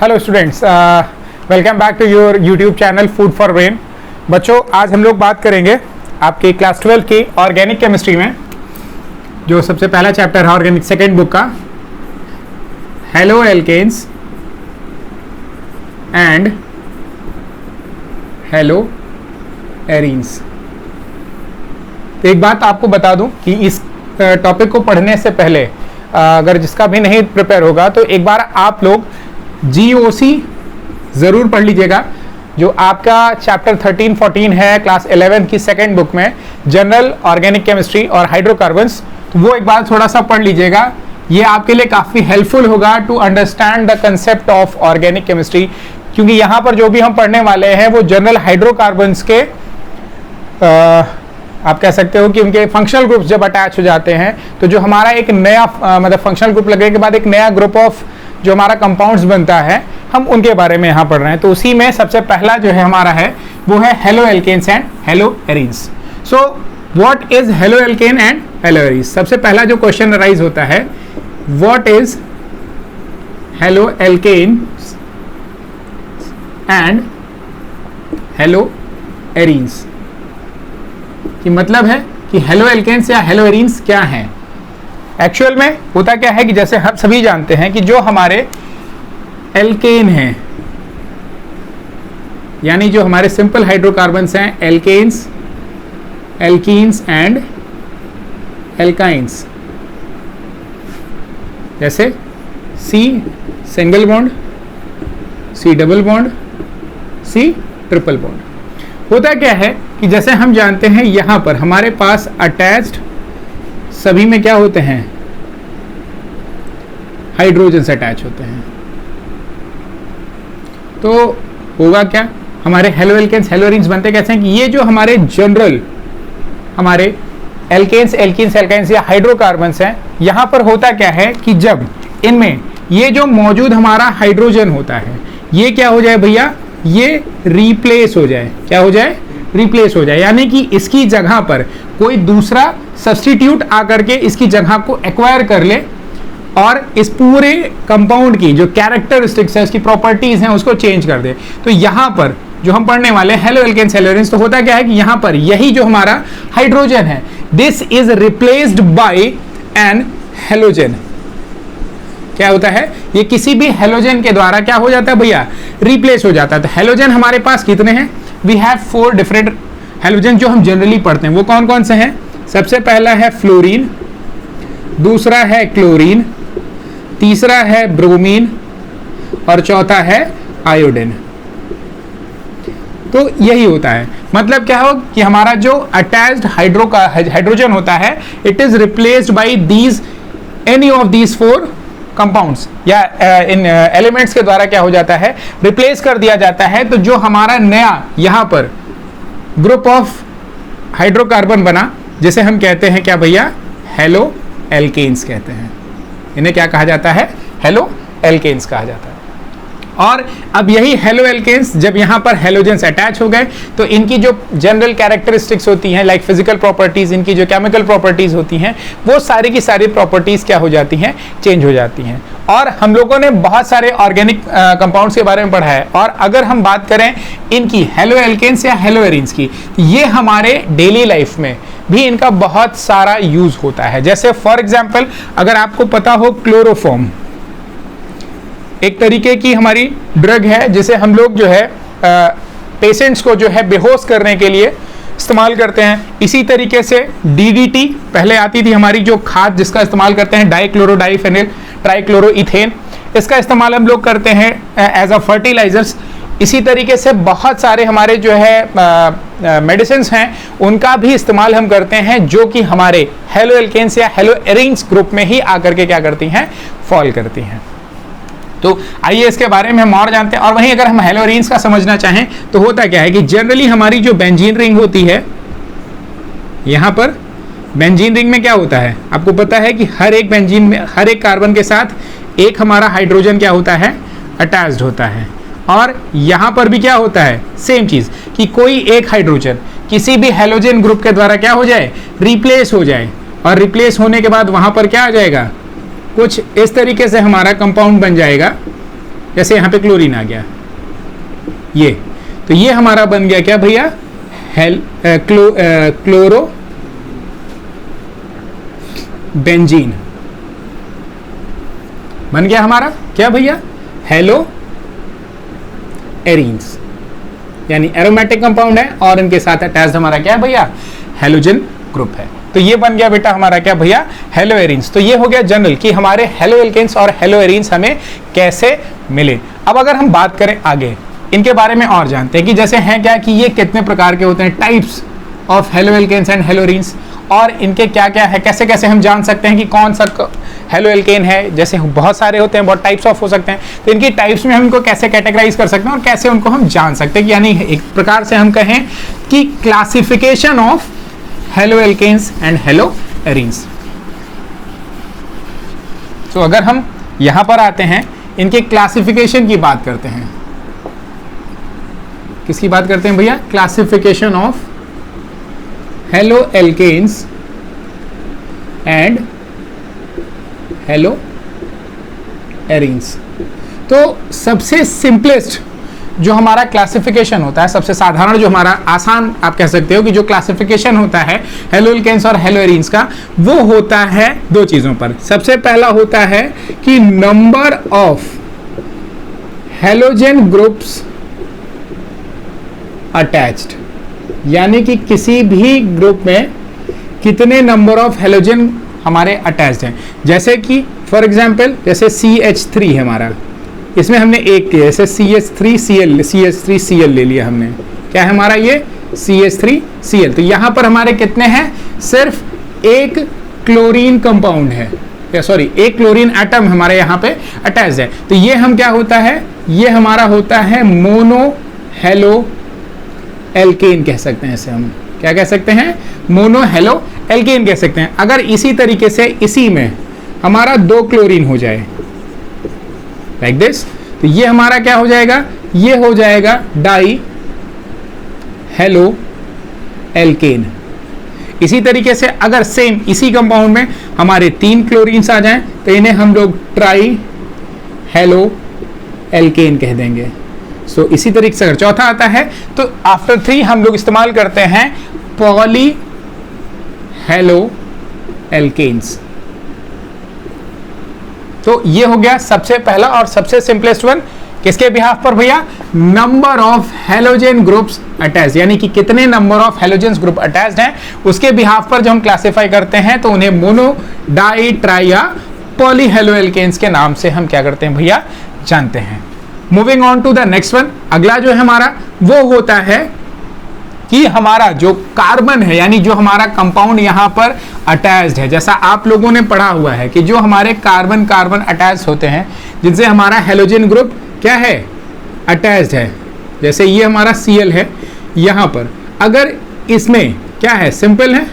Hello students, welcome back to your YouTube channel food for brain. बच्चों, आज हम लोग बात करेंगे आपकी क्लास 12 की ऑर्गेनिक केमिस्ट्री में जो सबसे पहला चैप्टर है ऑर्गेनिक सेकेंड बुक का, haloalkanes and haloarenes. तो एक बात आपको बता दूं कि इस टॉपिक को पढ़ने से पहले अगर जिसका भी नहीं प्रिपेयर होगा तो एक बार आप लोग GOC ज़रूर पढ़ लीजिएगा, जो आपका चैप्टर 13-14 है क्लास 11 की सेकेंड बुक में, जनरल ऑर्गेनिक केमिस्ट्री और हाइड्रोकार्बन्स। तो वो एक बार थोड़ा सा पढ़ लीजिएगा, ये आपके लिए काफ़ी हेल्पफुल होगा to understand the concept of organic chemistry, क्योंकि यहाँ पर जो भी हम पढ़ने वाले हैं वो जनरल हाइड्रोकार्बन्स के आप कह सकते हो कि उनके फंक्शनल ग्रुप्स जब अटैच हो जाते हैं तो जो हमारा एक नया मतलब फंक्शनल ग्रुप लगने के बाद एक नया ग्रुप ऑफ जो हमारा कंपाउंड्स बनता है, हम उनके बारे में यहाँ पढ़ रहे हैं। तो उसी में सबसे पहला जो है हमारा है वो है haloalkanes and haloarenes. So what is haloalkane and haloarenes? सबसे पहला जो क्वेश्चन अराइज होता है, what is haloalkanes and haloarenes? कि मतलब है कि हेलो एल्केन्स या हेलो एरीन्स क्या हैं। एक्चुअल में होता क्या है कि जैसे हम सभी जानते हैं कि जो हमारे एल्केन हैं, यानी जो हमारे सिंपल हाइड्रोकार्बन्स हैं, एल्केन्स, एल्कीन्स एंड एल्काइंस, जैसे C single bond, C double bond, C triple bond. होता क्या है कि जैसे हम जानते हैं यहां पर हमारे पास अटैच्ड सभी में क्या होते हैं, हाइड्रोजन से अटैच होते हैं। तो होगा क्या, हमारे हेलो एल्केन्स हेलो एरीन्स बनते कैसे हैं कि ये जो हमारे जनरल हमारे एल्केन्स, एल्कीन्स, एल्काइंस या हाइड्रोकार्बन्स हैं, यहां पर होता क्या है कि जब इनमें ये जो मौजूद हमारा हाइड्रोजन होता है, ये क्या हो जाए भैया, ये रिप्लेस हो जाए। क्या हो जाए? रिप्लेस हो जाए, यानी कि इसकी जगह पर कोई दूसरा सब्स्टिट्यूट आकर के इसकी जगह को एक्वायर कर ले और इस पूरे कंपाउंड की जो कैरेक्टरिस्टिक्स है, उसकी प्रॉपर्टीज हैं, उसको चेंज कर दे। तो यहां पर जो हम पढ़ने वाले हेलो एल्केन्स हेलो एरीन्स, तो होता क्या है कि यहां पर यही जो हमारा हाइड्रोजन है, this is replaced by an halogen. क्या होता है, ये किसी भी हेलोजन के द्वारा क्या हो जाता है भैया, रिप्लेस हो जाता है। तो हेलोजन हमारे पास कितने हैं? वी हैव 4 डिफरेंट हेलोजन जो हम जनरली पढ़ते हैं। वो कौन कौन से हैं? सबसे पहला है फ्लोरीन, दूसरा है क्लोरीन, तीसरा है ब्रोमीन और चौथा है आयोडीन। तो यही होता है, मतलब क्या हो कि हमारा जो अटैच्ड हाइड्रोजन होता है, it is replaced bye these any of these 4 compounds या इन एलिमेंट्स के द्वारा क्या हो जाता है, रिप्लेस कर दिया जाता है। तो जो हमारा नया यहाँ पर ग्रुप ऑफ हाइड्रोकार्बन बना, जिसे हम कहते हैं क्या भैया, हेलो एल्केन्स कहते हैं। इन्हें क्या कहा जाता है? हेलो एल्केन्स कहा जाता है। और अब यही हेलो एल्केन्स जब यहाँ पर हेलोजन्स अटैच हो गए तो इनकी जो जनरल कैरेक्टरिस्टिक्स होती हैं, लाइक फिजिकल प्रॉपर्टीज, इनकी जो केमिकल प्रॉपर्टीज होती हैं, वो सारी की सारी प्रॉपर्टीज क्या हो जाती हैं, चेंज हो जाती हैं। और हम लोगों ने बहुत सारे ऑर्गेनिक कंपाउंड्स के बारे में पढ़ा है, और अगर हम बात करें इनकी हेलो एल्केन्स या हेलो एरीन्स की, ये हमारे डेली लाइफ में भी इनका बहुत सारा यूज होता है। जैसे फॉर एग्जाम्पल अगर आपको पता हो, क्लोरोफॉर्म एक तरीके की हमारी ड्रग है जिसे हम लोग जो है पेशेंट्स को जो है बेहोश करने के लिए इस्तेमाल करते हैं। इसी तरीके से DDT पहले आती थी हमारी जो खाद, जिसका इस्तेमाल करते हैं, डाइक्लोरोडाइफेनिल ट्राइक्लोरोइथेन, इसका इस्तेमाल हम लोग करते हैं एज अ फर्टिलाइजर्स। इसी तरीके से बहुत सारे हमारे जो है मेडिसिन हैं, उनका भी इस्तेमाल हम करते हैं, जो कि हमारे हेलो एल्केन्स या हेलो एरीन्स ग्रुप में ही आकर के क्या करती हैं, फॉल करती हैं। तो आइए इसके बारे में हम और जानते हैं। और वहीं अगर हम हेलो एरीन्स का समझना चाहें तो होता क्या है कि जनरली हमारी जो बेंजीन रिंग होती है, यहाँ पर बेंजीन रिंग में क्या होता है, आपको पता है कि हर एक बेंजीन में, हर एक कार्बन के साथ एक हमारा हाइड्रोजन क्या होता है, अटैच्ड होता है। और यहाँ पर भी क्या होता है, सेम चीज़, कि कोई एक हाइड्रोजन किसी भी हेलोजन ग्रुप के द्वारा क्या हो जाए, रिप्लेस हो जाए। और रिप्लेस होने के बाद वहाँ पर क्या आ जाएगा, कुछ इस तरीके से हमारा कंपाउंड बन जाएगा, जैसे यहाँ पे क्लोरीन आ गया ये, तो ये हमारा बन गया क्या भैया, क्लोरो बेंजीन बन गया हमारा क्या भैया, हेलो एरीन्स, यानी एरोमेटिक कंपाउंड है और इनके साथ अटैच्ड हमारा क्या भैया, हेलोजन ग्रुप है। तो ये बन गया बेटा हमारा क्या भैया, हेलो एरीन्स। तो ये हो गया जनरल कि हमारे हेलो एल्केन्स और हेलो एरीन्स हमें कैसे मिले। अब अगर हम बात करें आगे इनके बारे में और जानते हैं कि जैसे हैं क्या कि ये कितने प्रकार के होते हैं, types of haloalkanes and haloarenes, और इनके क्या क्या है, कैसे कैसे हम जान सकते हैं कि कौन सा हेलो एल्केन है। जैसे बहुत सारे होते हैं, बहुत टाइप्स ऑफ हो सकते हैं, तो इनकी टाइप्स में हम इनको कैसे कैटेगराइज कर सकते हैं और कैसे उनको हम जान सकते हैं कि यानी एक प्रकार से हम कहें कि classification of haloalkanes and haloarenes. तो अगर हम यहां पर आते हैं, इनके क्लासिफिकेशन की बात करते हैं, किसकी बात करते हैं भैया, classification of haloalkanes and haloarenes. तो सबसे सिंपलेस्ट जो हमारा क्लासिफिकेशन होता है, सबसे साधारण जो हमारा आसान आप कह सकते हो कि जो क्लासिफिकेशन होता है हेलो एल्केन्स और हेलो एरीन्स का, वो होता है दो चीजों पर। सबसे पहला होता है कि number of halogen groups attached, यानी कि किसी भी ग्रुप में कितने नंबर ऑफ हेलोजन हमारे अटैच्ड हैं। जैसे कि फॉर एग्जांपल जैसे CH3 है हमारा, इसमें हमने एक किया, जैसे CH3Cl ले लिया हमने, क्या है हमारा ये CH3Cl। तो यहां पर हमारे कितने हैं, सिर्फ एक क्लोरीन कंपाउंड है, सॉरी एक क्लोरीन एटम हमारे यहाँ पे अटैच्ड है। तो ये हम क्या होता है, ये हमारा होता है मोनो हेलो एल्केन कह सकते हैं इसे हम, क्या कह सकते हैं, मोनो हेलो एल्केन कह सकते हैं। अगर इसी तरीके से इसी में हमारा दो क्लोरीन हो जाए लाइक दिस, तो ये हमारा क्या हो जाएगा, ये हो जाएगा डाई हेलो एल्केन। इसी तरीके से अगर सेम इसी कंपाउंड में हमारे तीन क्लोरीन्स आ जाएं तो इन्हें हम लोग ट्राई हेलो एल्केन कह देंगे। सो इसी तरीके से अगर चौथा आता है तो आफ्टर 3 हम लोग इस्तेमाल करते हैं पॉली हेलो एल्केन्स। तो ये हो गया सबसे पहला और सबसे सिंपलेस्ट वन, किसके बिहाफ पर भैया, number of halogen groups attached, यानी कि कितने number of halogen group attached हैं उसके बिहाफ पर जो हम क्लासिफाई करते हैं तो उन्हें मोनो, डाई, ट्राई या पॉली हेलो एल्केन्स के नाम से हम क्या करते हैं भैया, जानते हैं। Moving on to the next one, अगला जो है हमारा वो होता है कि हमारा जो कार्बन है, यानी जो हमारा कंपाउंड यहाँ पर अटैच्ड है, जैसा आप लोगों ने पढ़ा हुआ है कि जो हमारे कार्बन कार्बन अटैच होते हैं जिनसे हमारा हेलोजन ग्रुप क्या है, अटैच्ड है। जैसे ये हमारा Cl है, यहाँ पर अगर इसमें क्या है, सिंपल है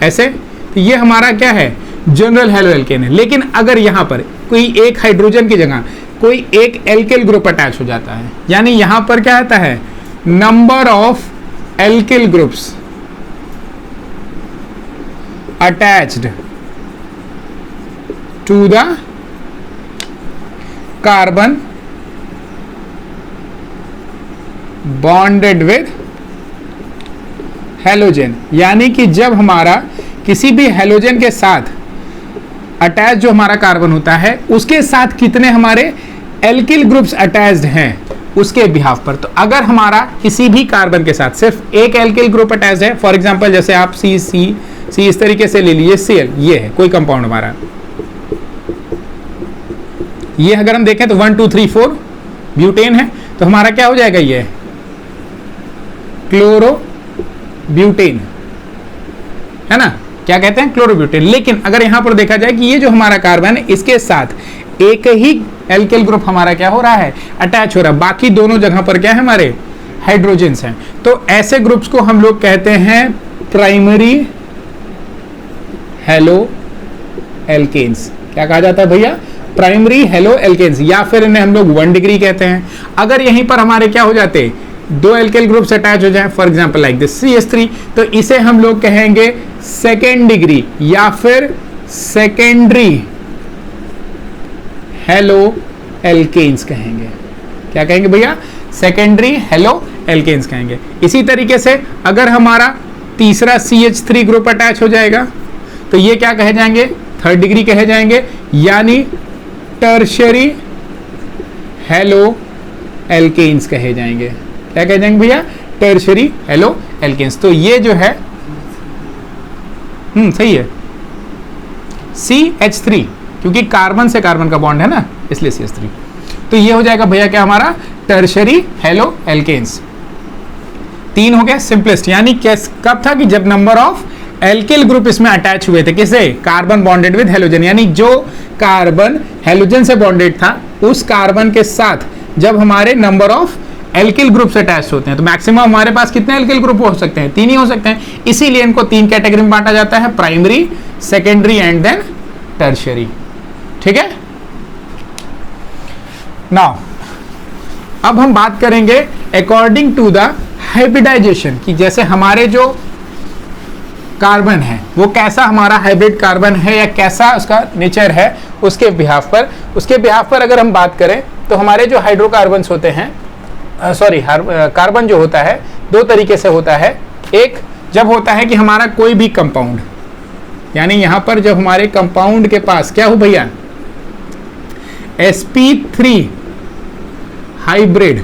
ऐसे, तो ये हमारा क्या है, जनरल हेलो एल्केन है। लेकिन अगर यहाँ पर कोई एक हाइड्रोजन की जगह कोई एक एल्किल ग्रुप अटैच हो जाता है, यानी यहां पर क्या आता है, number of alkyl groups attached to the carbon bonded with halogen, यानी कि जब हमारा किसी भी हेलोजन के साथ अटैच जो हमारा कार्बन होता है उसके साथ कितने हमारे एल्किल ग्रुप्स अटैच्ड हैं उसके बिहाफ पर। तो अगर हमारा किसी भी कार्बन के साथ सिर्फ एक एल्किल ग्रुप अटैच्ड है, फॉर एग्जांपल जैसे आप सी इस तरीके से ले लीजिए, Cl ये है कोई कंपाउंड हमारा, ये अगर हम देखें तो 1 2 3 4 ब्यूटेन है, तो हमारा क्या हो जाएगा, ये क्लोरो ब्यूटेन है ना, क्या कहते हैं, क्लोरोब्यूटेन। लेकिन अगर यहां पर देखा जाए कि ये जो हमारा कार्बन है इसके साथ एक ही एल्किल ग्रुप हमारा क्या हो रहा है, अटैच हो रहा है, बाकी दोनों जगह पर क्या है हमारे हाइड्रोजन्स हैं। तो ऐसे ग्रुप्स को हम लोग कहते हैं प्राइमरी हेलो एल्केन्स। क्या कहा जाता है भैया, प्राइमरी हेलो एल्केन्स, या फिर इन्हें हम लोग 1 डिग्री कहते हैं। अगर यहीं पर हमारे क्या हो जाते, दो एल्किल ग्रुप्स अटैच हो जाए, for example like this CH3, तो इसे हम लोग कहेंगे सेकेंड डिग्री या फिर सेकेंडरी हेलो एल्केन्स कहेंगे। क्या कहेंगे भैया? सेकेंडरी हेलो एल्केन्स कहेंगे। इसी तरीके से अगर हमारा तीसरा CH3 ग्रुप अटैच हो जाएगा तो ये क्या कहे जाएंगे? थर्ड डिग्री कहे जाएंगे, यानी टर्शियरी हेलो एल्केन्स कहे जाएंगे। क्या कहे जाएंगे भैया? Tertiary haloalkanes. तो ये जो है सही है CH3, क्योंकि कार्बन से कार्बन का बॉन्ड है ना, इसलिए CH3। तो ये हो जाएगा भैया क्या हमारा? Tertiary halo alkanes. 3 हो गया सिंपलेस्ट, यानी कब था कि जब नंबर ऑफ एल्किल ग्रुप इसमें अटैच हुए थे। किसे? कार्बन बॉन्डेड विद हेलोजन, यानी जो कार्बन हेलोजन से बॉन्डेड था उस कार्बन के साथ जब हमारे नंबर ऑफ एल्किल ग्रुप से अटैच होते हैं तो मैक्सिमम हमारे पास कितने एल्किल ग्रुप हो सकते हैं? 3 ही हो सकते हैं। इसीलिए इनको 3 कैटेगरी में बांटा जाता है, primary, secondary and then tertiary. ठीक है। नाउ अब हम बात करेंगे अकॉर्डिंग टू द हाइब्रिडाइजेशन, कि जैसे हमारे जो कार्बन है वो कैसा हमारा हाइब्रिड कार्बन है या कैसा उसका नेचर है, उसके बिहाफ पर अगर हम बात करें तो हमारे जो हाइड्रोकार्बन्स होते हैं, कार्बन जो होता है 2 तरीके से होता है। एक जब होता है कि हमारा कोई भी कंपाउंड, यानी यहां पर जब हमारे कंपाउंड के पास क्या हो भैया? sp3 हाइब्रिड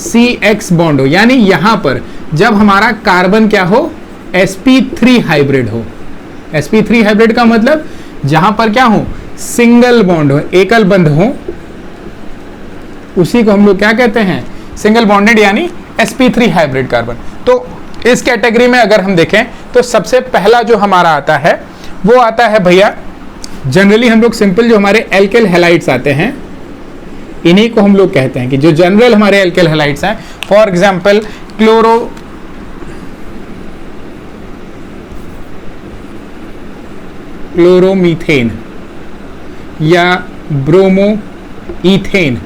CX बॉन्ड हो, यानी यहां पर जब हमारा कार्बन क्या हो? sp3 हाइब्रिड हो। sp3 हाइब्रिड का मतलब जहां पर क्या हो? सिंगल बॉन्ड हो, एकल बंध हो, उसी को हम लोग क्या कहते हैं? सिंगल बॉन्डेड, यानी sp3 हाइब्रिड कार्बन। तो इस कैटेगरी में अगर हम देखें तो सबसे पहला जो हमारा आता है वो आता है भैया, जनरली हम लोग सिंपल जो हमारे एल्किल हैलाइड्स आते हैं इन्हीं को हम लोग कहते हैं कि जो जनरल हमारे एल्किल हैलाइड्स हैं। फॉर एग्जांपल क्लोरोमीथेन या ब्रोमोईथेन,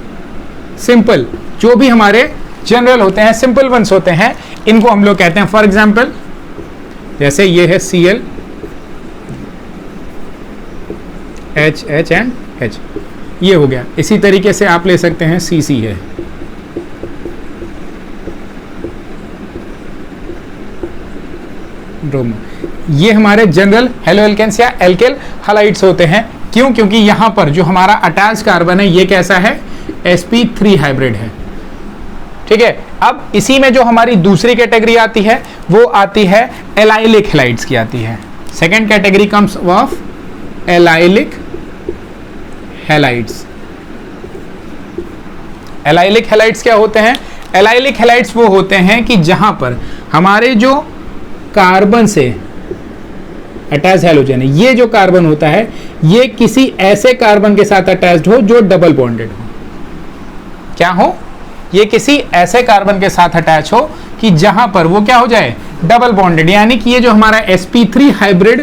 सिंपल जो भी हमारे जनरल होते हैं, सिंपल वंस होते हैं, इनको हम लोग कहते हैं। फॉर एग्जांपल जैसे ये है Cl H एंड H, ये हो गया। इसी तरीके से आप ले सकते हैं Cc है, ब्रोमो, ये हमारे जनरल हेलो एल्केन्स या एल्किल हैलाइड्स होते हैं। क्यों? क्योंकि यहां पर जो हमारा अटैच कार्बन है ये कैसा है? sp3 हाइब्रिड है। ठीक है। अब इसी में जो हमारी दूसरी कैटेगरी आती है वो आती है एलाइलिक हैलाइड्स की आती है। Second category comes of allylic halides. Allylic halides क्या होते हैं? एलाइलिक हैलाइड्स वो होते हैं कि जहां पर हमारे जो कार्बन से अटैच हैलोजन है, ये जो कार्बन होता है ये किसी ऐसे कार्बन के साथ अटैच्ड हो जो डबल बॉन्डेड हो। क्या हो? ये किसी ऐसे कार्बन के साथ अटैच हो कि जहां पर वो क्या हो जाए? डबल बॉन्डेड, यानी कि ये जो हमारा sp3 हाइब्रिड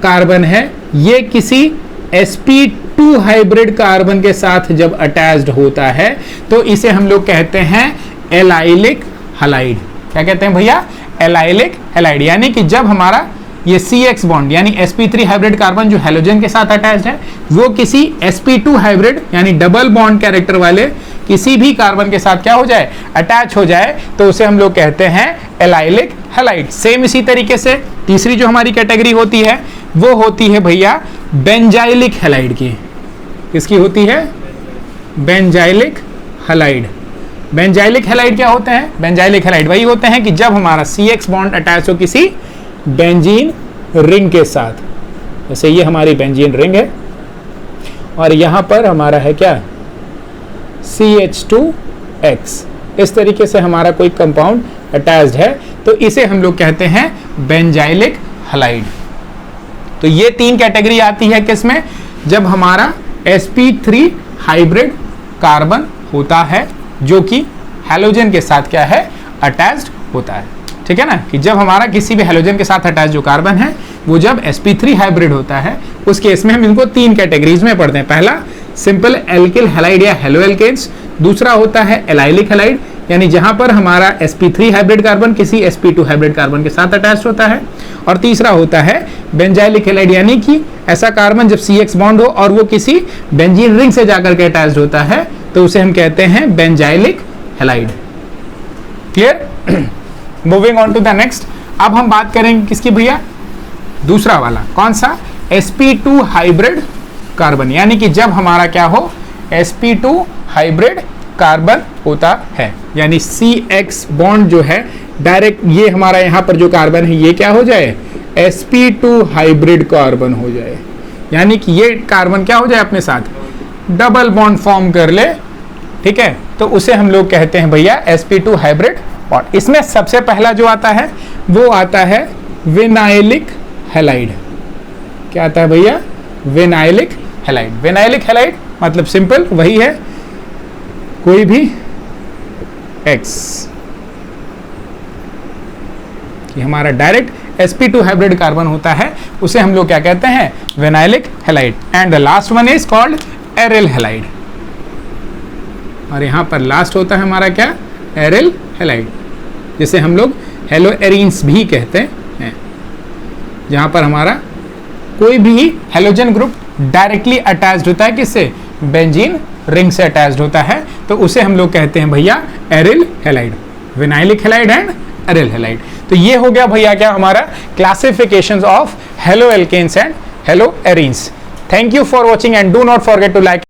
कार्बन है ये किसी sp2 हाइब्रिड कार्बन के साथ जब अटैच्ड होता है तो इसे हम लोग कहते हैं एलाइलिक हैलाइड। क्या कहते हैं भैया? एलाइलिक हैलाइड, यानी कि जब हमारा ये CX बॉन्ड यानी sp3 हाइब्रिड कार्बन जो हैलोजन के साथ अटैच्ड है वो किसी sp2 हाइब्रिड यानी डबल बॉन्ड कैरेक्टर वाले किसी भी कार्बन के साथ क्या हो जाए? अटैच हो जाए, तो उसे हम लोग कहते हैं एलाइलिक हैलाइड। सेम इसी तरीके से तीसरी जो हमारी कैटेगरी होती है वो होती है भैया बेंजाइलिक हैलाइड की। किसकी होती है? Benzylic halide. बेंजाइलिक हैलाइड क्या होते हैं? बेंजाइलिक हैलाइड वही होते हैं कि जब हमारा CX बॉन्ड अटैच हो किसी बेंजीन रिंग के साथ, जैसे ये हमारी बेंजीन रिंग है और यहां पर हमारा है क्या? CH2X। इस तरीके से हमारा कोई कंपाउंड अटैच्ड है तो इसे हम लोग कहते हैं बेंजाइलिक हैलाइड। तो ये 3 कैटेगरी आती है किसमें? जब हमारा sp3 हाइब्रिड कार्बन होता है जो कि हैलोजन के साथ क्या है? अटैच्ड होता है। ठीक है ना, कि जब हमारा किसी भी हैलोजन के साथ अटैच जो कार्बन है वो जब sp3 हाइब्रिड होता है उस केस में हम इनको 3 कैटेगरीज में पढ़ते हैं। पहला सिंपल एल्किल हैलाइड या हेलो एल्केन्स, दूसरा होता है एलाइलिक हैलाइड यानी जहां पर हमारा sp3 हाइब्रिड कार्बन किसी sp2 हाइब्रिड कार्बन के साथ अटैच होता है, और तीसरा होता है बेंजाइलिक हैलाइड, यानी कि ऐसा कार्बन जब CX बॉन्ड हो और वो किसी बेंजीन रिंग से जाकर के अटैच्ड होता है तो उसे हम कहते हैं benzylic halide. Clear? Moving on to the next. अब हम बात करेंगे किसकी भैया? दूसरा वाला, कौन सा? sp2 हाइब्रिड कार्बन, यानी कि जब हमारा क्या हो, sp2 हाइब्रिड कार्बन होता है, यानी CX बॉन्ड जो है डायरेक्ट ये हमारा यहाँ पर जो कार्बन है ये क्या हो जाए, sp2 हाइब्रिड कार्बन हो जाए, यानी कि ये कार्बन क्या हो जाए अपने साथ डबल बॉन्ड फॉर्म कर ले। ठीक है, तो उसे हम लोग कहते हैं भैया sp2 हाइब्रिड बॉन्ड। इसमें सबसे पहला जो आता है वो आता है विनाइलिक हैलाइड। क्या आता है भैया? Vinylic halide. विनाइलिक हैलाइड मतलब सिंपल वही है, कोई भी X कि हमारा डायरेक्ट sp2 हाइब्रिड कार्बन होता है उसे हम लोग क्या कहते हैं, vinylic halide. And the last one is called aryl halide. और यहां पर लास्ट होता है हमारा क्या, एरिल हैलाइड, जिसे हम लोग हेलो एरीन्स भी कहते हैं, जहां पर हमारा कोई भी हेलोजन ग्रुप डायरेक्टली अटैच्ड होता है किससे, बेंजीन रिंग से अटैच्ड होता है, तो उसे हम लोग कहते हैं भैया aryl halide, vinylic halide and aryl halide. तो ये हो गया भैया क्या हमारा classifications of haloalkanes and haloarenes. Thank you for watching and do not forget to like